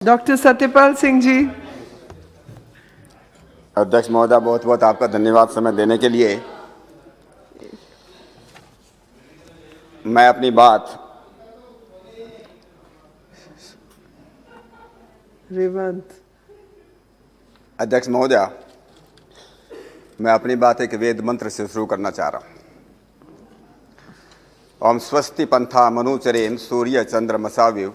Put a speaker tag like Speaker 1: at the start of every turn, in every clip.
Speaker 1: Doctor Satyapal Singh ji.
Speaker 2: अध्यक्ष महोदय, बहुत बहुत आपका धन्यवाद समय देने के लिए। मैं अपनी बात
Speaker 1: रेवंत।
Speaker 2: अध्यक्ष महोदय, मैं अपनी बात एक वेद मंत्र से शुरू करना चाह रहा हूँ। ओम स्वस्ति पंथा मनुचरेन सूर्य चंद्रमसाविव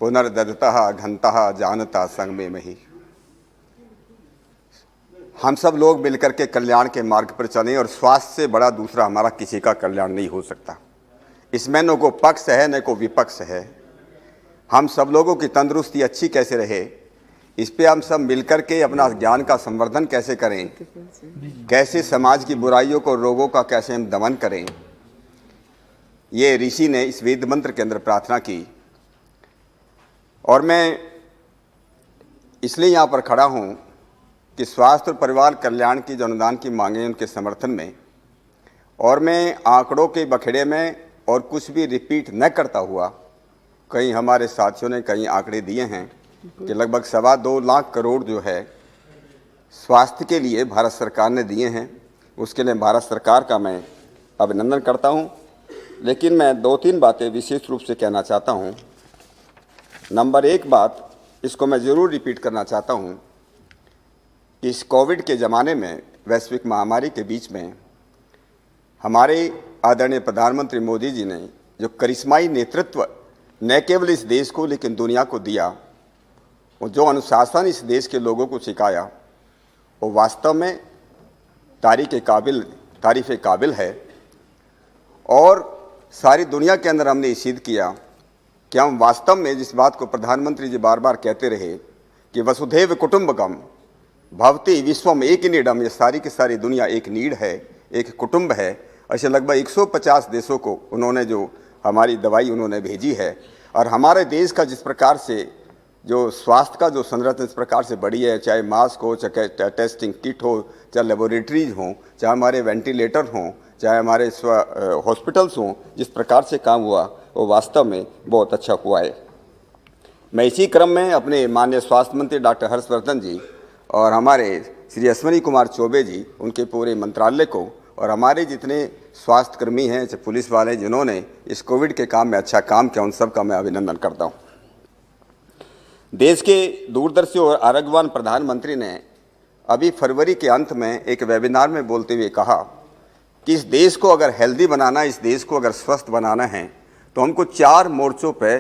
Speaker 2: पुनर्ददतः घंतः जानता संगमे मही। हम सब लोग मिलकर के कल्याण के मार्ग पर चलें और स्वास्थ्य से बड़ा दूसरा हमारा किसी का कल्याण नहीं हो सकता। इसमें न को पक्ष है न को विपक्ष है। हम सब लोगों की तंदुरुस्ती अच्छी कैसे रहे, इस पे हम सब मिलकर के अपना ज्ञान का संवर्धन कैसे करें, कैसे समाज की बुराइयों को, रोगों का कैसे हम दमन करें, ये ऋषि ने इस वेद मंत्र के अंदर प्रार्थना की। और मैं इसलिए यहाँ पर खड़ा हूँ कि स्वास्थ्य और परिवार कल्याण की जो अनुदान की मांगे हैं उनके समर्थन में, और मैं आंकड़ों के बखेड़े में और कुछ भी रिपीट न करता हुआ, कई हमारे साथियों ने कई आंकड़े दिए हैं कि लगभग 2.25 लाख करोड़ जो है स्वास्थ्य के लिए भारत सरकार ने दिए हैं। उसके लिए भारत सरकार का मैं अभिनंदन करता हूं। लेकिन मैं 2-3 बातें विशेष रूप से कहना चाहता हूं। नंबर 1 बात, इसको मैं ज़रूर रिपीट करना चाहता हूं कि इस कोविड के ज़माने में, वैश्विक महामारी के बीच में, हमारे आदरणीय प्रधानमंत्री मोदी जी ने जो करिश्माई नेतृत्व न केवल इस देश को लेकिन दुनिया को दिया, वो जो अनुशासन इस देश के लोगों को सिखाया, वो वास्तव में तारीफ़ काबिल है। और सारी दुनिया के अंदर हमने ये सिद्ध किया कि हम वास्तव में जिस बात को प्रधानमंत्री जी बार बार कहते रहे कि वसुधैव कुटुंबकम भवति विश्वम एक नीडम, ये सारी की सारी दुनिया एक नीड है, एक कुटुंब है। ऐसे लगभग 150 देशों को उन्होंने जो हमारी दवाई उन्होंने भेजी है। और हमारे देश का जिस प्रकार से जो स्वास्थ्य का जो संरचना इस प्रकार से बढ़ी है, चाहे मास्क हो, चाहे टेस्टिंग किट हो, चाहे लेबोरेटरीज हों, चाहे हमारे वेंटिलेटर हों, चाहे हमारे हॉस्पिटल्स हों, जिस प्रकार से काम हुआ वो वास्तव में बहुत अच्छा हुआ है। मैं इसी क्रम में अपने माननीय स्वास्थ्य मंत्री डॉक्टर हर्षवर्धन जी और हमारे श्री अश्विनी कुमार चौबे जी, उनके पूरे मंत्रालय को, और हमारे जितने स्वास्थ्यकर्मी हैं, चाहे पुलिस वाले, जिन्होंने इस कोविड के काम में अच्छा काम किया, उन सब का मैं अभिनंदन करता हूँ। देश के दूरदर्शी और आरोग्यवान प्रधानमंत्री ने अभी फरवरी के अंत में एक वेबिनार में बोलते हुए कहा कि इस देश को अगर हेल्दी बनाना, इस देश को अगर स्वस्थ बनाना है तो हमको 4 मोर्चों पे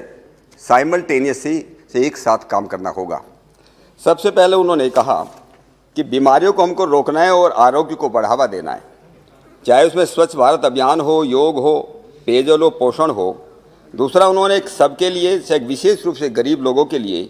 Speaker 2: साइमल्टेनियसली से एक साथ काम करना होगा। सबसे पहले उन्होंने कहा कि बीमारियों को हमको रोकना है और आरोग्य को बढ़ावा देना है, चाहे उसमें स्वच्छ भारत अभियान हो, योग हो, पेयजल हो, पोषण हो। दूसरा, उन्होंने एक सबके लिए, चाहे विशेष रूप से गरीब लोगों के लिए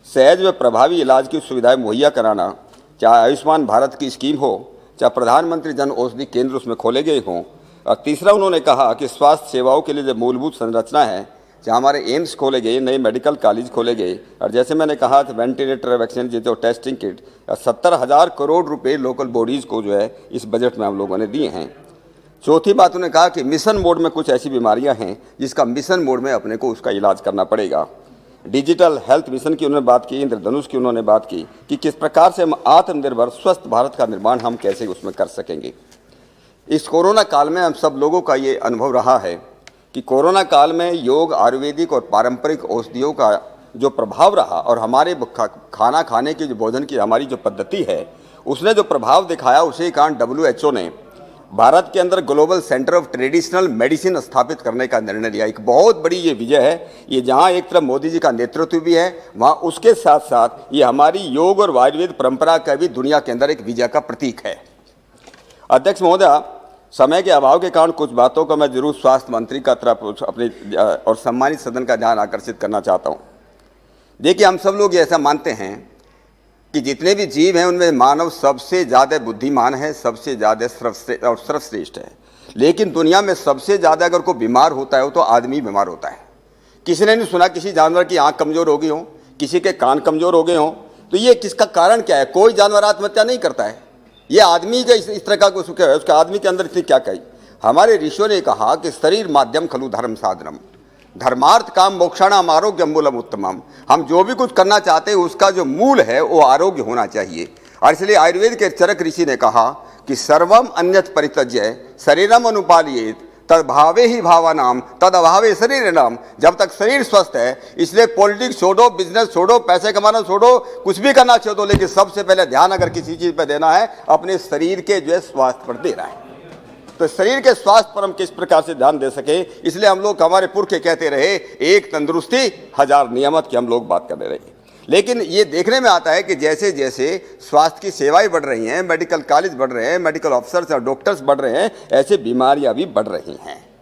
Speaker 2: सहज व प्रभावी इलाज की सुविधाएं मुहैया कराना, चाहे आयुष्मान भारत की स्कीम हो, चाहे प्रधानमंत्री जन औषधि केंद्र उसमें खोले गए हों। और तीसरा, उन्होंने कहा कि स्वास्थ्य सेवाओं के लिए जो मूलभूत संरचना है, जहाँ हमारे एम्स खोले गए, नए मेडिकल कॉलेज खोले गए, और जैसे मैंने कहा था वेंटिलेटर, वैक्सीन, जो टेस्टिंग किट, 70,000 करोड़ रुपए लोकल बॉडीज़ को जो है इस बजट में हम लोगों ने दिए हैं। चौथी बात उन्होंने कहा कि मिशन मोड में कुछ ऐसी बीमारियां हैं जिसका मिशन मोड में अपने को उसका इलाज करना पड़ेगा। डिजिटल हेल्थ मिशन की उन्होंने बात की, इंद्रधनुष की उन्होंने बात की कि किस प्रकार से हम आत्मनिर्भर स्वस्थ भारत का निर्माण हम कैसे उसमें कर सकेंगे। इस कोरोना काल में हम सब लोगों का ये अनुभव रहा है कि कोरोना काल में योग, आयुर्वेदिक और पारंपरिक औषधियों का जो प्रभाव रहा, और हमारे खाना खाने की जो भोजन की हमारी जो पद्धति है उसने जो प्रभाव दिखाया, उसी कारण WHO ने भारत के अंदर global centre of traditional medicine स्थापित करने का निर्णय लिया। एक बहुत बड़ी ये विजय है। ये जहाँ एक तरफ मोदी जी का नेतृत्व भी है, वहाँ उसके साथ साथ ये हमारी योग और आयुर्वेद परंपरा का भी दुनिया के अंदर एक विजय का प्रतीक है। अध्यक्ष महोदय, समय के अभाव के कारण कुछ बातों का मैं जरूर स्वास्थ्य मंत्री का तरफ अपने और सम्मानित सदन का ध्यान आकर्षित करना चाहता हूँ। देखिए, हम सब लोग ऐसा मानते हैं कि जितने भी जीव हैं उनमें मानव सबसे ज़्यादा बुद्धिमान है, सबसे ज़्यादा सर्वश्रेष्ठ है। लेकिन दुनिया में सबसे ज़्यादा अगर कोई बीमार होता है वो तो आदमी बीमार होता है। किसी ने नहीं सुना किसी जानवर की आंख कमज़ोर हो गई हो, किसी के कान कमज़ोर हो गए हों, तो ये किसका कारण क्या है? कोई जानवर आत्महत्या नहीं करता है, ये आदमी का इस तरह का कुछ है, उसका आदमी के अंदर इतनी क्या कही। हमारे ऋषियों ने कहा कि शरीर माध्यम खलु धर्म साधनम, धर्मार्थ काम मोक्षाणाम आरोग्य मूलम उत्तमम। हम जो भी कुछ करना चाहते हैं उसका जो मूल है वो आरोग्य होना चाहिए। और इसलिए आयुर्वेद के चरक ऋषि ने कहा कि सर्वम अन्यत परित्यज्य शरीरम अनुपालियेत तद भावे ही भावानाम तद अभावे शरीर नाम। जब तक शरीर स्वस्थ है, इसलिए पॉलिटिक्स छोड़ो, बिजनेस छोड़ो, पैसे कमाना छोड़ो, कुछ भी करना छोड़ो, लेकिन सबसे पहले ध्यान अगर किसी चीज पर देना है, अपने शरीर के जो है स्वास्थ्य पर देना है। तो शरीर के स्वास्थ्य पर हम किस प्रकार से ध्यान दे सके, इसलिए हम लोग, हमारे पुरखे कहते रहे, एक तंदुरुस्ती हजार नियामत की हम लोग बात करने रहे। लेकिन ये देखने में आता है कि जैसे जैसे स्वास्थ्य की सेवाएं बढ़ रही हैं, मेडिकल कॉलेज बढ़ रहे हैं, मेडिकल ऑफिसर्स और डॉक्टर्स बढ़ रहे हैं, ऐसे बीमारियां भी बढ़ रही हैं।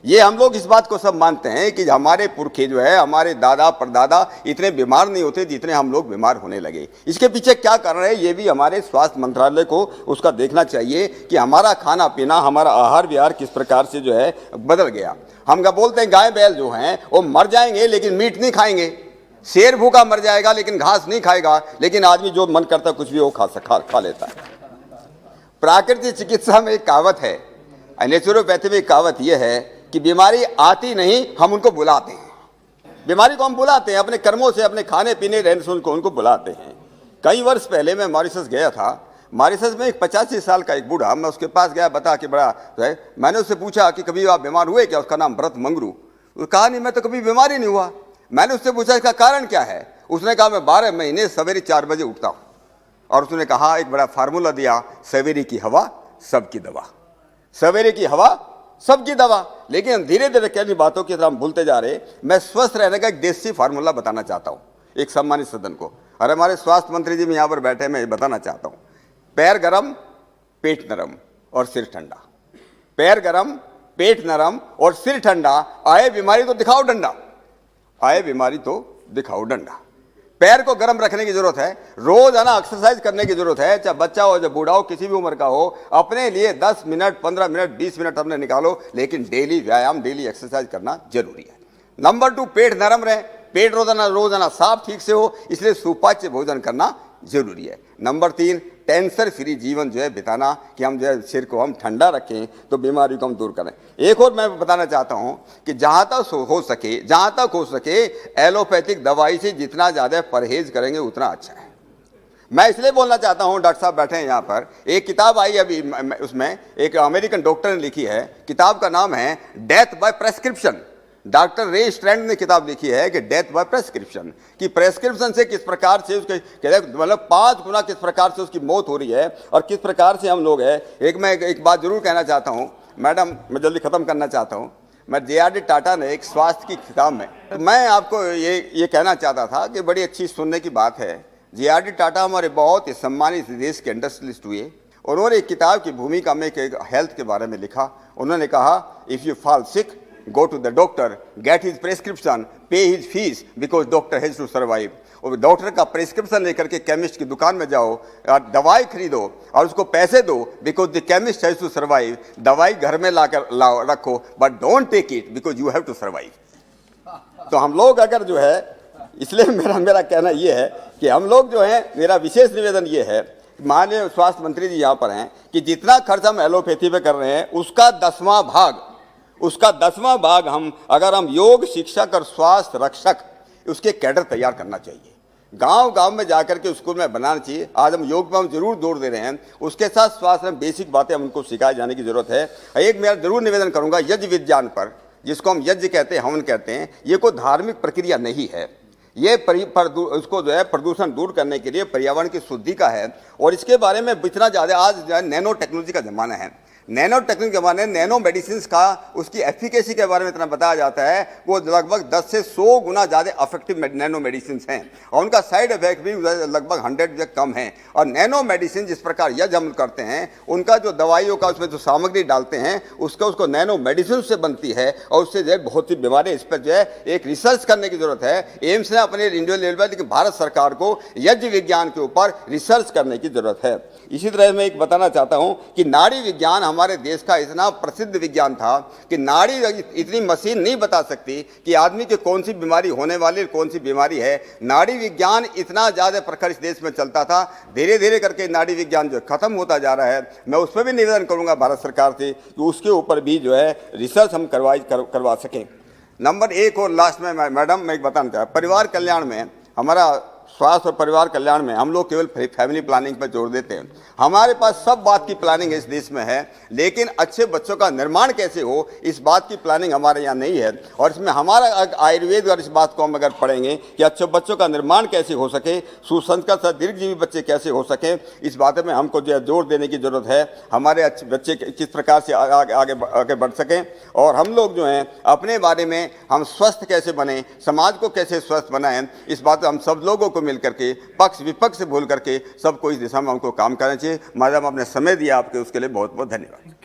Speaker 2: ये हम लोग इस बात को सब मानते हैं कि हमारे पुरखे जो है, हमारे दादा परदादा इतने बीमार नहीं होते जितने हम लोग बीमार होने लगे। इसके पीछे क्या कारण है, ये भी हमारे स्वास्थ्य मंत्रालय को उसका देखना चाहिए कि हमारा खाना पीना, हमारा आहार विहार किस प्रकार से जो है बदल गया। हम क्या बोलते हैं, गाय बैल जो हैं वो मर जाएंगे लेकिन मीट नहीं खाएंगे, शेर भूखा मर जाएगा लेकिन घास नहीं खाएगा, लेकिन आदमी जो मन करता है कुछ भी वो खा लेता है। प्राकृतिक चिकित्सा में एक कहावत है, नेचुरोपैथी में एक कहावत यह है कि बीमारी आती नहीं, हम उनको बुलाते हैं। बीमारी को हम बुलाते हैं अपने कर्मों से, अपने खाने पीने रहन सहन को उनको बुलाते हैं। कई वर्ष पहले मैं मॉरिशस गया था। मॉरिशस में एक 85 साल का एक बूढ़ा, मैं उसके पास गया, बता कि बड़ा है। मैंने उससे पूछा कि कभी आप बीमार हुए क्या? उसका नाम भरत मंगरू। उसने कहा नहीं, मैं तो कभी बीमार ही नहीं हुआ। मैंने उससे पूछा इसका कारण क्या है? उसने कहा मैं 12 महीने सवेरे 4 बजे उठता हूँ। और उसने कहा, एक बड़ा फार्मूला दिया, सवेरे की हवा सबकी दवा, सवेरे की हवा सबकी दवा। लेकिन धीरे धीरे कई बातों की तरह हम भूलते जा रहे। मैं स्वस्थ रहने का एक देसी फार्मूला बताना चाहता हूँ एक सम्मानित सदन को, और हमारे स्वास्थ्य मंत्री जी भी यहाँ पर बैठे, मैं बताना चाहता हूँ। पैर गरम, पेट नरम और सिर ठंडा। पैर गरम, पेट नरम और सिर ठंडा। आए बीमारी तो दिखाओ डंडा, आए बीमारी तो दिखाओ डंडा। पैर को गर्म रखने की जरूरत है, रोज है ना एक्सरसाइज करने की जरूरत है, चाहे बच्चा हो, चाहे बूढ़ा हो, किसी भी उम्र का हो। अपने लिए 10 मिनट, 15 मिनट, 20 मिनट अपने निकालो, लेकिन डेली व्यायाम, डेली एक्सरसाइज करना जरूरी है। नंबर 2, पेट नरम रहे, पेट रोजाना साफ ठीक से हो, इसलिए सुपाच्य भोजन करना जरूरी है। नंबर 3, टेंशन फ्री जीवन जो है बिताना, कि हम जो है सिर को हम ठंडा रखें तो बीमारी को हम दूर करें। एक और मैं बताना चाहता हूं कि जहां तक हो सके एलोपैथिक दवाई से जितना ज़्यादा परहेज करेंगे उतना अच्छा है। मैं इसलिए बोलना चाहता हूं, डॉक्टर साहब बैठे हैं यहाँ पर, एक किताब आई अभी, उसमें एक अमेरिकन डॉक्टर ने लिखी है, किताब का नाम है डेथ बाय प्रेस्क्रिप्शन। डॉक्टर रे स्ट्रैंड ने किताब लिखी है कि डेथ बाय प्रेस्क्रिप्शन, कि प्रेस्क्रिप्शन से किस प्रकार से उसके मतलब 5 गुना किस प्रकार से उसकी मौत हो रही है, और किस प्रकार से हम लोग है। मैं एक बात जरूर कहना चाहता हूं मैडम, मैं जल्दी खत्म करना चाहता हूं। मैं जे.आर.डी. टाटा ने एक स्वास्थ्य की किताब में, मैं आपको ये कहना चाहता था कि बड़ी अच्छी सुनने की बात है। जे.आर.डी. टाटा हमारे बहुत ही सम्मानित देश के इंडस्ट्रियलिस्ट हुए। उन्होंने एक किताब की भूमिका में एक हेल्थ के बारे में लिखा। उन्होंने कहा, if you fall sick, go to the doctor, get his prescription, pay his fees because doctor has to survive। और डॉक्टर का प्रेस्क्रिप्शन लेकर के केमिस्ट की दुकान में जाओ और दवाई खरीदो और उसको पैसे दो, because the chemist has to survive. दवाई घर में लाकर रखो, but don't take it because you have to survive. तो हम लोग अगर जो है, इसलिए मेरा कहना ये है कि हम लोग जो है, मेरा विशेष निवेदन ये है, माननीय स्वास्थ्य मंत्री जी यहाँ पर हैं, कि जितना खर्च हम एलोपैथी पे कर रहे हैं उसका 10वां भाग हम अगर हम योग शिक्षक और स्वास्थ्य रक्षक उसके कैडर तैयार करना चाहिए। गांव में जाकर के स्कूल में बनाना चाहिए। आज हम योग पर हम जरूर जोर दे रहे हैं, उसके साथ स्वास्थ्य में बेसिक बातें हम उनको सिखाए जाने की जरूरत है। एक मेरा जरूर निवेदन करूंगा, यज्ञ विज्ञान पर, जिसको हम यज्ञ कहते हैं, हवन कहते हैं, ये कोई धार्मिक प्रक्रिया नहीं है। ये उसको जो है प्रदूषण दूर करने के लिए, पर्यावरण की शुद्धि का है। और इसके बारे में इतना ज़्यादा आज जो है नैनो टेक्नोलॉजी का ज़माना है। नैनो टेक्निक के बारे में, नैनो मेडिसिन का, उसकी एफिकेसी के बारे में इतना बताया जाता है, वो लगभग 10 से 100 गुना ज़्यादा इफेक्टिव नैनो मेडिसिन हैं, और उनका साइड इफेक्ट भी लगभग 100 से कम है। और नैनो मेडिसिन जिस प्रकार यज्ञ हम करते हैं, उनका जो दवाइयों का उसमें जो सामग्री डालते हैं उसको नैनो मेडिसिन से बनती है, और उससे जो है बहुत सी बीमारियाँ, इस पर जो है एक रिसर्च करने की जरूरत है। एम्स ने अपने इंडियन लेवल पर, लेकिन भारत सरकार को यज्ञ विज्ञान के ऊपर रिसर्च करने की जरूरत है। इसी तरह मैं एक बताना चाहता हूँ कि नाड़ी विज्ञान हमारे देश का इतना प्रसिद्ध विज्ञान था कि नाड़ी इतनी मशीन नहीं बता सकती कि आदमी के कौन सी बीमारी होने वाली, कौन सी बीमारी है। नाड़ी विज्ञान इतना ज़्यादा प्रखर इस देश में चलता था, धीरे धीरे करके नाड़ी विज्ञान जो खत्म होता जा रहा है। मैं उस पर भी निवेदन करूंगा भारत सरकार से कि उसके ऊपर भी जो है रिसर्च हम करवा सकें। नंबर एक और लास्ट में मैडम मैं एक बताना चाहता हूं, परिवार कल्याण में हमारा स्वास्थ्य और परिवार कल्याण में हम लोग केवल फैमिली प्लानिंग पर जोर देते हैं। हमारे पास सब बात की प्लानिंग इस देश में है, लेकिन अच्छे बच्चों का निर्माण कैसे हो इस बात की प्लानिंग हमारे यहाँ नहीं है। और इसमें हमारा आयुर्वेद और इस बात को हम अगर पढ़ेंगे कि अच्छे बच्चों का निर्माण कैसे हो सके, सुसंस्कृत तथा दीर्घजीवी बच्चे कैसे हो सके, इस बात में हमको जो है जोर देने की जरूरत है। हमारे अच्छे बच्चे किस प्रकार से आगे बढ़ सकें और हम लोग जो हैं अपने बारे में हम स्वस्थ कैसे बने, समाज को कैसे स्वस्थ बनाएं, इस बात हम सब लोगों को मिल करके पक्ष विपक्ष से भूल करके सबको इस दिशा में हमको काम करना चाहिए। मैडम आपने समय दिया, आपके उसके लिए बहुत बहुत धन्यवाद।